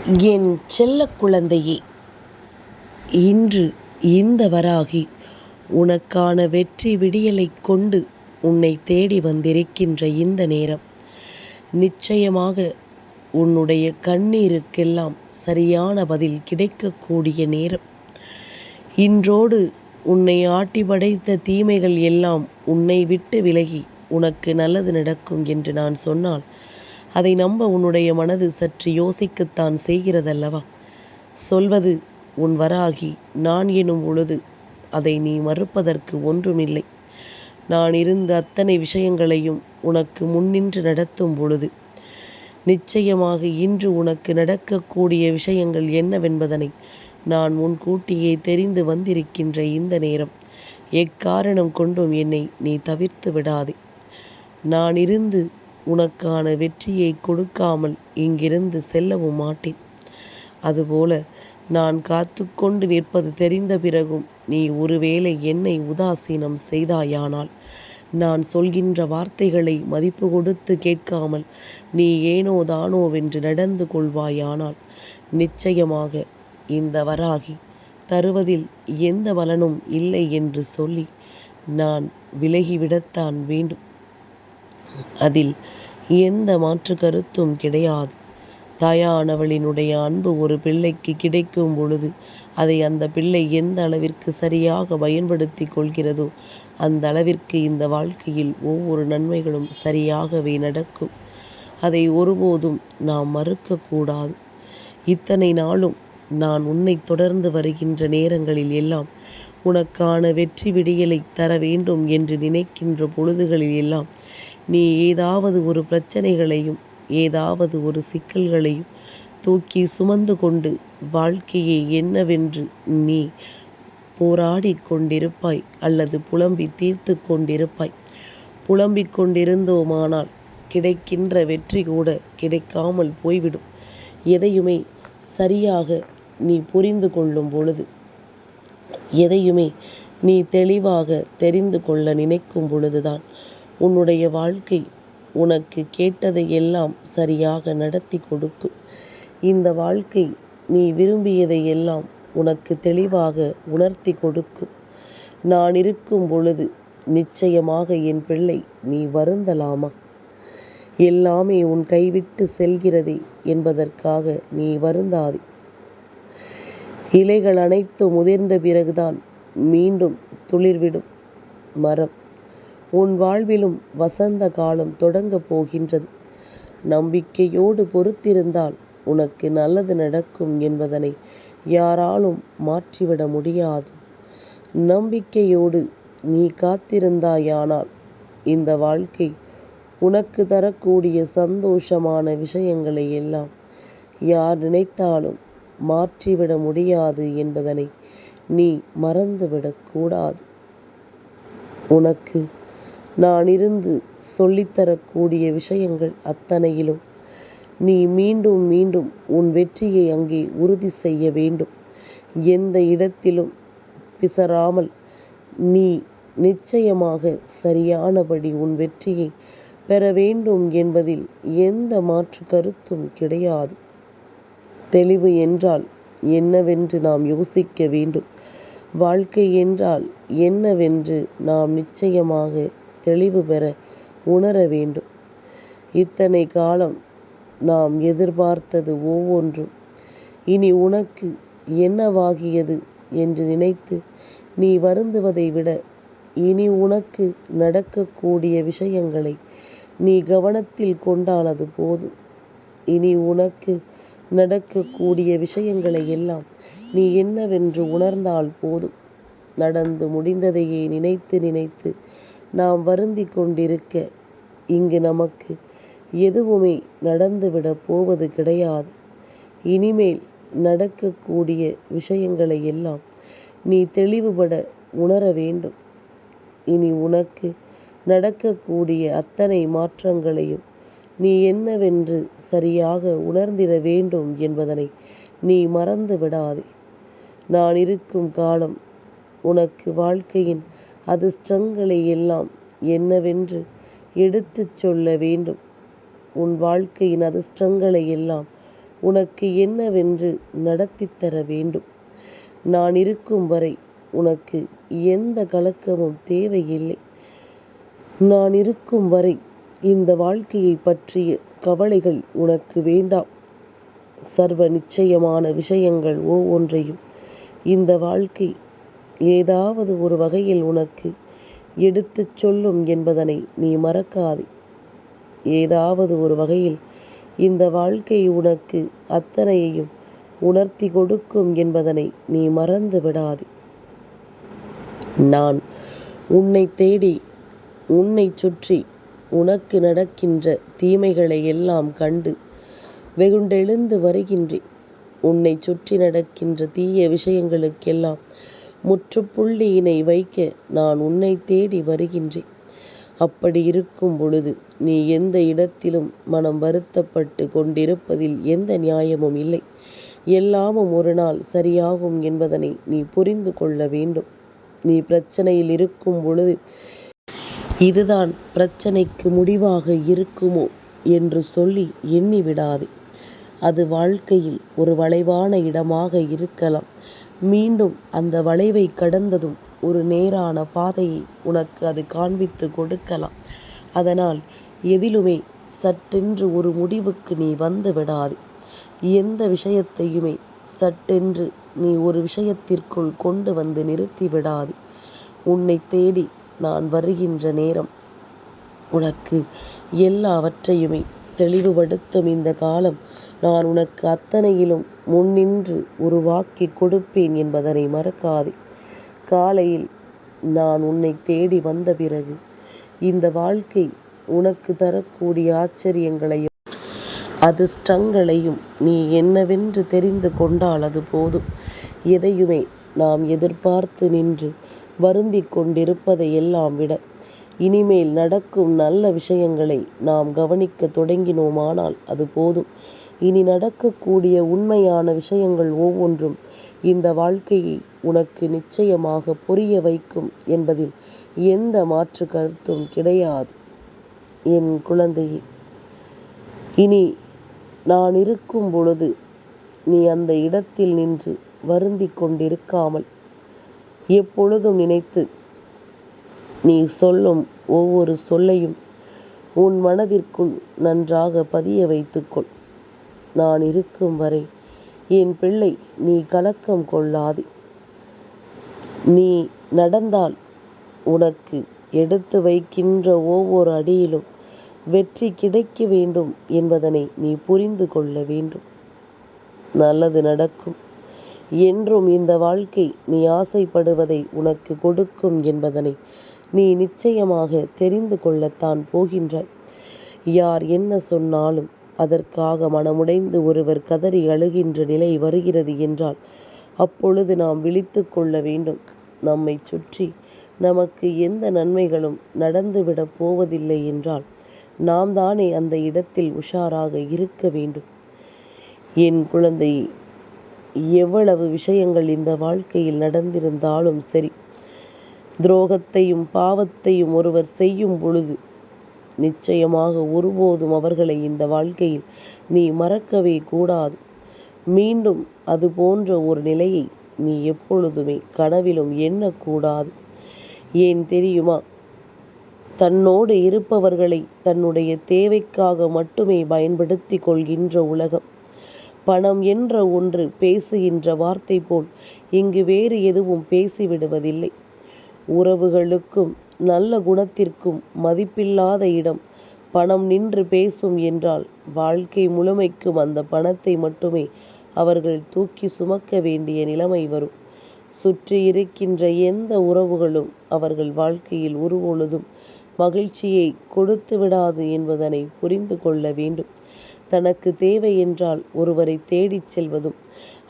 என் செல்லக் குழந்தையே, இன்று இந்த வராகி உனக்கான வெற்றி விடியலைக் கொண்டு உன்னை தேடி வந்திருக்கின்ற இந்த நேரம் நிச்சயமாக உன்னுடைய கண்ணீருக்கெல்லாம் சரியான பதில் கிடைக்கக்கூடிய நேரம். இன்றோடு உன்னை ஆட்டி படைத்த தீமைகள் எல்லாம் உன்னை விட்டு விலகி உனக்கு நல்லது நடக்கும் என்று நான் சொன்னால் அதை நம்ப உன்னுடைய மனது சற்று யோசிக்கத்தான் செய்கிறதல்லவா? சொல்வது உன் வராகி நான் எனும் பொழுது அதை நீ மறுப்பதற்கு ஒன்றுமில்லை. நான் இருந்த அத்தனை விஷயங்களையும் உனக்கு முன்னின்று நடத்தும் பொழுது நிச்சயமாக இன்று உனக்கு நடக்கக்கூடிய விஷயங்கள் என்னவென்பதனை நான் முன்கூட்டியே தெரிந்து வந்திருக்கின்ற இந்த நேரம் எக்காரணம் கொண்டும் என்னை நீ தவிர்த்து விடாதே. நான் இருந்து உனக்கான வெற்றியை கொடுக்காமல் இங்கிருந்து செல்லவும் மாட்டேன். அதுபோல நான் காத்து கொண்டு நிற்பது தெரிந்த பிறகும் நீ ஒருவேளை என்னை உதாசீனம் செய்தாயானால், நான் சொல்கின்ற வார்த்தைகளை மதிப்பு கொடுத்து கேட்காமல் நீ ஏனோ தானோவென்று நடந்து கொள்வாயானால் நிச்சயமாக இந்த வராகி தருவதில் எந்த பலனும் இல்லை என்று சொல்லி நான் விலகிவிடத்தான் வேண்டும். அதில் எந்த மாற்று கருத்தும் கிடையாது. தாயானவளினுடைய அன்பு ஒரு பிள்ளைக்கு கிடைக்கும் பொழுது அதை அந்த பிள்ளை எந்த அளவிற்கு சரியாக பயன்படுத்தி கொள்கிறதோ அந்த அளவிற்கு இந்த வாழ்க்கையில் ஒவ்வொரு நன்மைகளும் சரியாகவே நடக்கும். அதை ஒருபோதும் நாம் மறுக்கக்கூடாது. இத்தனை நாளும் நான் உன்னை தொடர்ந்து வருகின்ற நேரங்களில் எல்லாம் உனக்கான வெற்றி விடியலை தர வேண்டும் என்று நினைக்கின்ற பொழுதுகளில் எல்லாம் நீ ஏதாவது ஒரு பிரச்சனைகளையும் ஏதாவது ஒரு சிக்கல்களையும் தூக்கி சுமந்து கொண்டு வாழ்க்கையை என்னவென்று நீ போராடி கொண்டிருப்பாய் அல்லது புலம்பி தீர்த்து கொண்டிருப்பாய். புலம்பிக் கொண்டிருந்தோமானால் கிடைக்கின்ற வெற்றி கூட கிடைக்காமல் போய்விடும். எதையுமே சரியாக நீ புரிந்து கொள்ளும் பொழுது, எதையுமே நீ தெளிவாக தெரிந்து கொள்ள நினைக்கும் பொழுதுதான் உன்னுடைய வாழ்க்கை உனக்கு கேட்டதை எல்லாம் சரியாக நடத்தி கொடுக்கும். இந்த வாழ்க்கை நீ விரும்பியதை எல்லாம் உனக்கு தெளிவாக உணர்த்தி கொடுக்கும். நான் இருக்கும் பொழுது நிச்சயமாக என் பிள்ளை நீ வருந்தலாமா? எல்லாமே உன் கைவிட்டு செல்கிறதே என்பதற்காக நீ வருந்தாதே. இலைகள் அனைத்தும் முதிர்ந்த பிறகுதான் மீண்டும் துளிர்விடும் மரம். உன் வாழ்விலும் வசந்த காலம் தொடங்கப் போகின்றது. நம்பிக்கையோடு பொறுத்திருந்தால் உனக்கு நல்லது நடக்கும் என்பதனை யாராலும் மாற்றிவிட முடியாது. நம்பிக்கையோடு நீ காத்திருந்தாயானால் இந்த வாழ்க்கை உனக்கு தரக்கூடிய சந்தோஷமான விஷயங்களை எல்லாம் யார் நினைத்தாலும் மாற்றிவிட முடியாது என்பதனை நீ மறந்துவிடக்கூடாது. உனக்கு நான் இருந்து சொல்லித்தரக்கூடிய விஷயங்கள் அத்தனையிலும் நீ மீண்டும் மீண்டும் உன் வெற்றியை அங்கே உறுதி செய்ய வேண்டும். எந்த இடத்திலும் பிசறாமல் நீ நிச்சயமாக சரியானபடி உன் வெற்றியை பெற வேண்டும் என்பதில் எந்த மாற்று கருத்தும் கிடையாது. தெளிவு என்றால் என்னவென்று நாம் யோசிக்க வேண்டும். வாழ்க்கை என்றால் என்னவென்று நாம் நிச்சயமாக தெளிவு பெற உணர வேண்டும். இத்தனை காலம் நாம் எதிர்பார்த்தது ஒவ்வொன்றும் இனி உனக்கு என்னவாகியது என்று நினைத்து நீ வருந்துவதை விட இனி உனக்கு நடக்கக்கூடிய விஷயங்களை நீ கவனத்தில் கொண்டால் அது போதும். இனி உனக்கு நடக்கக்கூடிய விஷயங்களை எல்லாம் நீ என்னவென்று உணர்ந்தால் போதும். நடந்து முடிந்ததையே நினைத்து நினைத்து நாம் வருந்தி கொண்டிருக்க இங்கு நமக்கு எதுவுமே நடந்துவிடப் போவது கிடையாது. இனிமேல் நடக்கக்கூடிய விஷயங்களை எல்லாம் நீ தெளிவுபட உணர வேண்டும். இனி உனக்கு நடக்கக்கூடிய அத்தனை மாற்றங்களையும் நீ என்னவென்று சரியாக உணர்ந்திட வேண்டும் என்பதனை நீ மறந்து விடாதே. நான் இருக்கும் காலம் உனக்கு வாழ்க்கையின் அதிர்ஷ்டங்களை எல்லாம் என்னவென்று எடுத்துச் சொல்ல வேண்டும். உன் வாழ்க்கையின் அதிர்ஷ்டங்களை எல்லாம் உனக்கு என்னவென்று நடத்தித் தர வேண்டும். நான் இருக்கும் வரை உனக்கு எந்த கலக்கமும் தேவையில்லை. நான் இருக்கும் வரை இந்த வாழ்க்கையை பற்றிய கவலைகள் உனக்கு வேண்டாம். சர்வ நிச்சயமான விஷயங்கள் ஒவ்வொன்றையும் இந்த வாழ்க்கை ஏதாவது ஒரு வகையில் உனக்கு எடுத்துச் சொல்லும் என்பதனை நீ மறக்காதே. ஏதாவது ஒரு வகையில் இந்த வாழ்க்கை உனக்கு அத்தனையையும் உணர்த்தி கொடுக்கும் என்பதனை நீ மறந்து விடாதே. நான் உன்னை தேடி உன்னை சுற்றி உனக்கு நடக்கின்ற தீமைகளை எல்லாம் கண்டு வெகுண்டெழுந்து வருகின்றேன். உன்னை சுற்றி நடக்கின்ற தீய விஷயங்களுக்கெல்லாம் முற்றுப்புள்ளியினை வைக்க நான் உன்னை தேடி வருகின்றேன். அப்படி இருக்கும் பொழுது நீ எந்த இடத்திலும் மனம் வருத்தப்பட்டு கொண்டிருப்பதில் எந்த நியாயமும் இல்லை. எல்லாமும் ஒரு நாள் சரியாகும் என்பதனை நீ புரிந்து கொள்ள வேண்டும். நீ பிரச்சனையில் இருக்கும் பொழுது இதுதான் பிரச்சனைக்கு முடிவாக இருக்குமோ என்று சொல்லி எண்ணிவிடாதே. அது வாழ்க்கையில் ஒரு வளைவான இடமாக இருக்கலாம். மீண்டும் அந்த வளைவை கடந்ததும் ஒரு நேரான பாதையை உனக்கு அது காண்பித்து கொடுக்கலாம். அதனால் எதிலுமே சட்டென்று ஒரு முடிவுக்கு நீ வந்து விடாதே. எந்த விஷயத்தையுமே சட்டென்று நீ ஒரு விஷயத்திற்குள் கொண்டு வந்து நிறுத்தி விடாதே. உன்னை தேடி நான் வருகின்ற நேரம் உனக்கு எல்லாவற்றையுமே தெளிவுபடுத்தும் இந்த காலம் நான் உனக்கு அத்தனையிலும் முன்னின்று உருவாக்கி கொடுப்பேன் என்பதனை மறக்காதே. காலையில் நான் உன்னை தேடி வந்த பிறகு இந்த வாழ்க்கை உனக்கு தரக்கூடிய ஆச்சரியங்களையும் அதிர்ஷ்டங்களையும் நீ என்னவென்று தெரிந்து கொண்டால் அது போதும். எதையுமே நாம் எதிர்பார்த்து நின்று வருந்தி கொண்டிருப்பதை எல்லாம் விட இனிமேல் நடக்கும் நல்ல விஷயங்களை நாம் கவனிக்க தொடங்கினோமானால் அது போதும். இனி நடக்கக்கூடிய உண்மையான விஷயங்கள் ஒவ்வொன்றும் இந்த வாழ்க்கையை உனக்கு நிச்சயமாக புரிய வைக்கும் என்பதில் எந்த மாற்று கருத்தும் கிடையாது. என் குழந்தையே, இனி நான் இருக்கும் பொழுது நீ அந்த இடத்தில் நின்று வருந்தி கொண்டிருக்காமல் எப்பொழுதும் நினைத்து நீ சொல்லும் ஒவ்வொரு சொல்லையும் உன் மனதிற்குள் நன்றாக பதிய வைத்துக்கொள். நான் இருக்கும் வரை என் பிள்ளை நீ கலக்கம் கொள்ளாதே. நீ நடந்தால் உனக்கு எடுத்து வைக்கின்ற ஒவ்வொரு அடியிலும் வெற்றி கிடைக்க வேண்டும் என்பதனை நீ புரிந்து கொள்ள வேண்டும். நல்லது நடக்கும். என்றும் இந்த வாழ்க்கை நீ ஆசைப்படுவதை உனக்கு கொடுக்கும் என்பதனை நீ நிச்சயமாக தெரிந்து கொள்ளத்தான் போகின்றாய். யார் என்ன சொன்னாலும் அதற்காக மனமுடைந்து ஒருவர் கதறி அழுகின்ற நிலை வருகிறது என்றால் அப்பொழுது நாம் விழித்து கொள்ள வேண்டும். நம்மை சுற்றி நமக்கு எந்த நன்மைகளும் நடந்துவிடப் போவதில்லை என்றால் நாம் தானே அந்த இடத்தில் உஷாராக இருக்க வேண்டும். என் குழந்தையே, எவ்வளவு விஷயங்கள் இந்த வாழ்க்கையில் நடந்திருந்தாலும் சரி, துரோகத்தையும் பாவத்தையும் ஒருவர் செய்யும் பொழுது நிச்சயமாக ஒருபோதும் அவர்களை இந்த வாழ்க்கையில் நீ மறக்கவே கூடாது. மீண்டும் அது போன்ற ஒரு நிலையை நீ எப்பொழுதுமே கனவிலும் எண்ணக்கூடாது. ஏன் தெரியுமா? தன்னோடு இருப்பவர்களை தன்னுடைய தேவைக்காக மட்டுமே பயன்படுத்தி கொள்கின்ற உலகம். பணம் என்ற ஒன்று பேசுகின்ற வார்த்தை போல் இங்கு வேறு எதுவும் பேசிவிடுவதில்லை. உறவுகளுக்கும் நல்ல குணத்திற்கும் மதிப்பில்லாத இடம் பணம் நின்று பேசும் என்றால் வாழ்க்கை முழுமைக்கும் அந்த பணத்தை மட்டுமே அவர்கள் தூக்கி சுமக்க வேண்டிய நிலைமை வரும். சுற்றி இருக்கின்ற எந்த உறவுகளும் அவர்கள் வாழ்க்கையில் ஒருபொழுதும் மகிழ்ச்சியை கொடுத்து விடாது என்பதனை புரிந்து கொள்ள வேண்டும். தனக்கு தேவை என்றால் ஒருவரை தேடிச் செல்வதும்,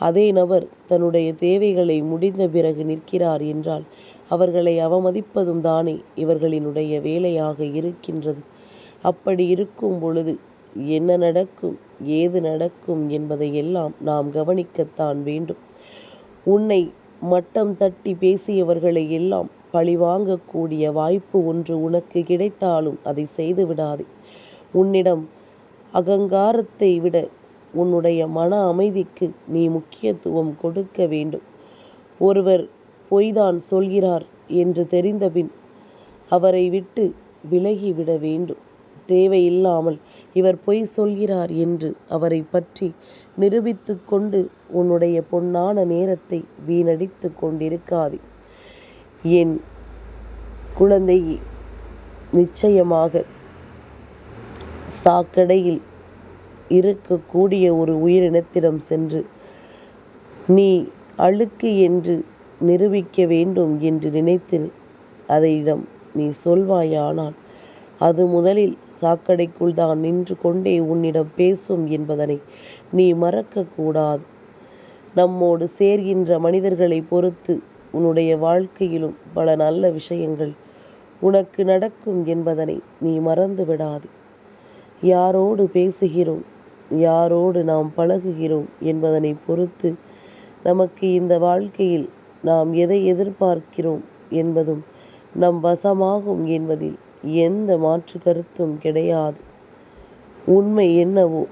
அதே நபர் தன்னுடைய தேவைகளை முடிந்த பிறகு நிற்கிறார் என்றால் அவர்களை அவமதிப்பதும் தானே இவர்களினுடைய வேலையாக இருக்கின்றது. அப்படி இருக்கும் பொழுது என்ன நடக்கும், ஏது நடக்கும் என்பதை எல்லாம் நாம் கவனிக்கத்தான் வேண்டும். உன்னை மட்டம் தட்டி பேசியவர்களை எல்லாம் பழிவாங்கக்கூடிய வாய்ப்பு ஒன்று உனக்கு கிடைத்தாலும் அதை செய்து விடாதே. உன்னிடம் அகங்காரத்தை விட உன்னுடைய மன அமைதிக்கு நீ முக்கியத்துவம் கொடுக்க வேண்டும். ஒருவர் பொய்தான் சொல்கிறார் என்று தெரிந்தபின் அவரை விட்டு விலகிவிட வேண்டும். தேவையில்லாமல் இவர் பொய் சொல்கிறார் என்று அவரை பற்றி நிரூபித்து கொண்டு உன்னுடைய பொன்னான நேரத்தை வீணடித்து கொண்டிருக்காதே. என் குழந்தை, நிச்சயமாக சாக்கடையில் இருக்கக்கூடிய ஒரு உயிரினத்திடம் சென்று நீ அழுக்கு என்று நிரூபிக்க வேண்டும் என்று நினைத்து அதையிடம் நீ சொல்வாயானால் அது முதலில் சாக்கடைக்குள் தான் நின்று கொண்டே உன்னிடம் பேசும் என்பதனை நீ மறக்கக்கூடாது. நம்மோடு சேர்கின்ற மனிதர்களை பொறுத்து உன்னுடைய வாழ்க்கையிலும் பல நல்ல விஷயங்கள் உனக்கு நடக்கும் என்பதனை நீ மறந்து விடாது. யாரோடு பேசுகிறோம், யாரோடு நாம் பழகுகிறோம் என்பதனை பொறுத்து நமக்கு இந்த வாழ்க்கையில் நாம் எதை எதிர்பார்க்கிறோம் என்பதும் நம் வசமாகும் என்பதில் எந்த மாற்று கருத்தும் கிடையாது. உண்மை என்னவோ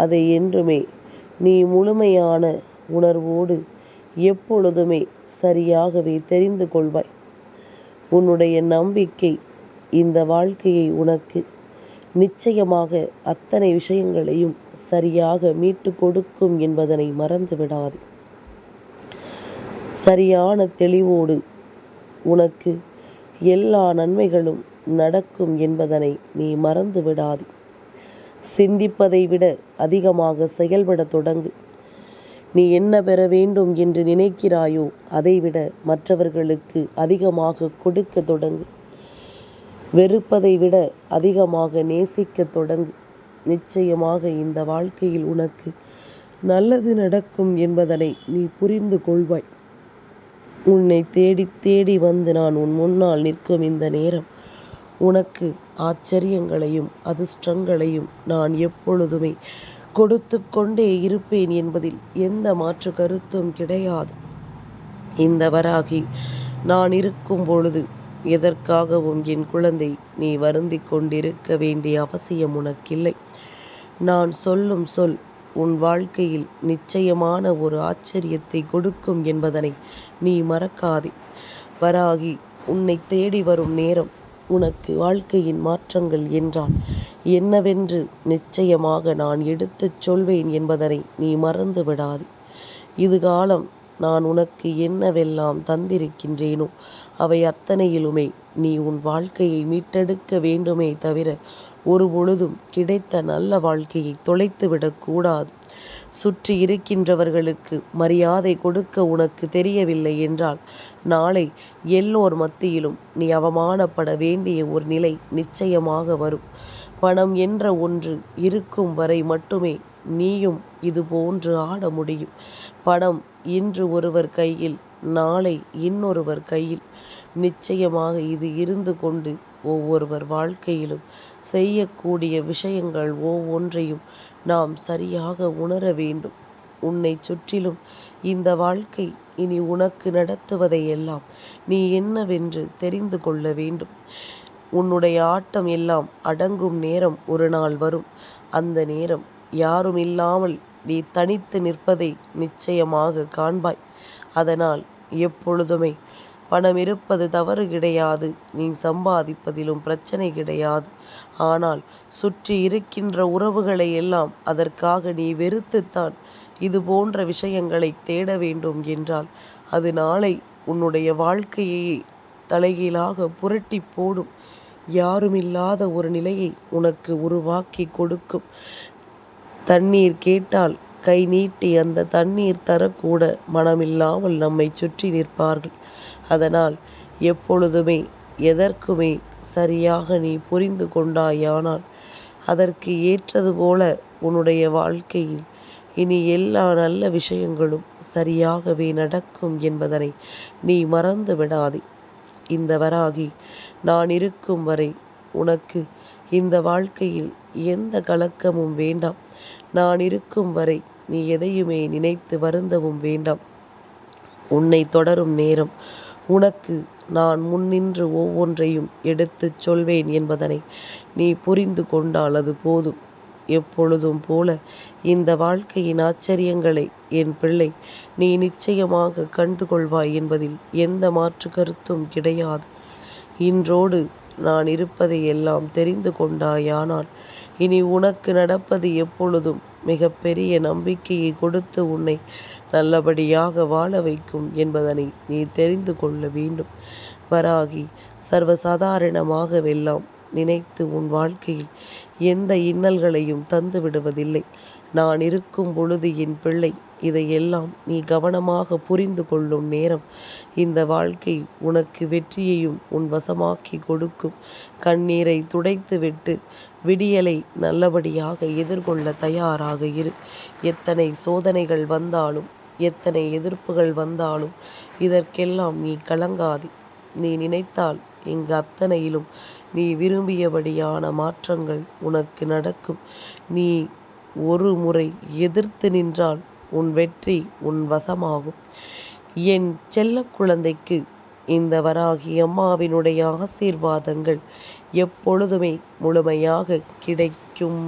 அதை என்றுமே நீ முழுமையான உணர்வோடு எப்பொழுதுமே சரியாகவே தெரிந்து கொள்வாய். உன்னுடைய நம்பிக்கை இந்த வாழ்க்கையை உனக்கு நிச்சயமாக அத்தனை விஷயங்களையும் சரியாக மீட்டு கொடுக்கும் என்பதனை மறந்து விடாது. சரியான தெளிவோடு உனக்கு எல்லா நன்மைகளும் நடக்கும் என்பதனை நீ மறந்து விடாது. சிந்திப்பதை விட அதிகமாக செயல்பட தொடங்கு. நீ என்ன பெற வேண்டும் என்று நினைக்கிறாயோ அதைவிட மற்றவர்களுக்கு அதிகமாக கொடுக்க தொடங்கு. வெறுப்பதை விட அதிகமாக நேசிக்க தொடங்கு. நிச்சயமாக இந்த வாழ்க்கையில் உனக்கு நல்லது நடக்கும் என்பதனை நீ புரிந்து கொள்வாய். உன்னை தேடி தேடி வந்து நான் உன் முன்னால் நிற்கும் இந்த நேரம் உனக்கு ஆச்சரியங்களையும் அதிர்ஷ்டங்களையும் நான் எப்பொழுதுமே கொடுத்து கொண்டே இருப்பேன் என்பதில் எந்த மாற்று கருத்தும் கிடையாது. இந்த வராகி நான் இருக்கும் பொழுது எதற்காகவும் என் குழந்தை நீ வருந்தி கொண்டிருக்க வேண்டிய அவசியம் உனக்கில்லை. நான் சொல்லும் சொல் உன் வாழ்க்கையில் நிச்சயமான ஒரு ஆச்சரியத்தை கொடுக்கும் என்பதனை நீ மறக்காதே. வராகி உன்னை தேடி வரும் நேரம் உனக்கு வாழ்க்கையின் மாற்றங்கள் என்றால் என்னவென்று நிச்சயமாக நான் எடுத்துச் சொல்வேன் என்பதனை நீ மறந்து விடாதே. இதுகாலம் நான் உனக்கு என்னவெல்லாம் தந்திருக்கின்றேனோ அவை அத்தனையிலுமே நீ உன் வாழ்க்கையை மீட்டெடுக்க வேண்டுமே தவிர ஒரு பொழுதும் கிடைத்த நல்ல வாழ்க்கையை தொலைத்துவிடக்கூடாது. சுற்றி இருக்கின்றவர்களுக்கு மரியாதை கொடுக்க உனக்கு தெரியவில்லை என்றால் நாளை எல்லோர் மத்தியிலும் நீ அவமானப்பட வேண்டிய ஒரு நிலை நிச்சயமாக வரும். பணம் என்ற ஒன்று இருக்கும் வரை மட்டுமே நீயும் இது போன்று ஆட முடியும். பணம் இன்று ஒருவர் கையில், நாளை இன்னொருவர் கையில். நிச்சயமாக இது இருந்து கொண்டு ஒவ்வொருவர் வாழ்க்கையிலும் செய்யக்கூடிய விஷயங்கள் ஒவ்வொன்றையும் நாம் சரியாக உணர வேண்டும். உன்னை சுற்றிலும் இந்த வாழ்க்கை இனி உனக்கு நடத்துவதையெல்லாம் நீ என்னவென்று தெரிந்து கொள்ள வேண்டும். உன்னுடைய ஆட்டம் எல்லாம் அடங்கும் நேரம் ஒரு நாள் வரும். அந்த நேரம் யாரும் இல்லாமல் நீ தனித்து நிற்பதை நிச்சயமாக காண்பாய். அதனால் எப்பொழுதுமே பணம் இருப்பது தவறு கிடையாது, நீ சம்பாதிப்பதிலும் பிரச்சனை கிடையாது. ஆனால் சுற்றி இருக்கின்ற உறவுகளை எல்லாம் அதற்காக நீ வெறுத்துத்தான் இது போன்ற விஷயங்களை தேட வேண்டும் என்றால் அது நாளை உன்னுடைய வாழ்க்கையை தலைகீழாக புரட்டி போடும். யாருமில்லாத ஒரு நிலையை உனக்கு உருவாக்கி கொடுக்கும். தண்ணீர் கேட்டால் கை நீட்டி அந்த தண்ணீர் தரக்கூட மனமில்லாமல் நம்மை சுற்றி நிற்பார்கள். அதனால் எப்பொழுதுமே எதற்குமே சரியாக நீ புரிந்து கொண்டாயானால் அதற்கு ஏற்றது போல உன்னுடைய வாழ்க்கையில் இனி எல்லா நல்ல விஷயங்களும் சரியாகவே நடக்கும் என்பதனை நீ மறந்து விடாதே. இந்த வராகி நான் இருக்கும் வரை உனக்கு இந்த வாழ்க்கையில் எந்த கலக்கமும் வேண்டாம். நான் இருக்கும் வரை நீ எதையுமே நினைத்து வருந்தவும் வேண்டாம். உன்னை தொடரும் நேரம் உனக்கு நான் முன்னின்று ஒவ்வொன்றையும் எடுத்துச் சொல்வேன் என்பதனை நீ புரிந்து கொண்டால் அது போதும். எப்பொழுதும் போல இந்த வாழ்க்கையின் ஆச்சரியங்களை என் பிள்ளை நீ நிச்சயமாக கண்டுகொள்வாய் என்பதில் எந்த மாற்று கருத்தும் கிடையாது. இன்றோடு நான் இருப்பதை எல்லாம் தெரிந்து கொண்டாயானால் இனி உனக்கு நடப்பது எப்பொழுதும் மிக பெரிய நம்பிக்கையை கொடுத்து உன்னை நல்லபடியாக வாழ வைக்கும் என்பதனை நீ தெரிந்து கொள்ள வேண்டும். வராகி சர்வசாதாரணமாகவெல்லாம் நினைத்து உன் வாழ்க்கையில் எந்த இன்னல்களையும் தந்து விடுவதில்லை. நான் இருக்கும் பொழுது என் பிள்ளை இதையெல்லாம் நீ கவனமாக புரிந்து கொள்ளும் நேரம் இந்த வாழ்க்கை உனக்கு வெற்றியையும் உன் வசமாக்கி கொடுக்கும். கண்ணீரை துடைத்துவிட்டு விடியலை நல்லபடியாக எதிர்கொள்ள தயாராக இரு. எத்தனை சோதனைகள் வந்தாலும் எத்தனை எதிர்ப்புகள் வந்தாலும் இதற்கெல்லாம் நீ கலங்காதே. நீ நினைத்தால் இங்கு அத்தனையிலும் நீ விரும்பியபடியான மாற்றங்கள் உனக்கு நடக்கும். நீ ஒரு முறை எதிர்த்து நின்றால் உன் வெற்றி உன் வசமாகும். என் செல்ல குழந்தைக்கு இந்த வராகி அம்மாவினுடைய ஆசீர்வாதங்கள் எப்பொழுதுமே முழுமையாக கிடைக்கும்.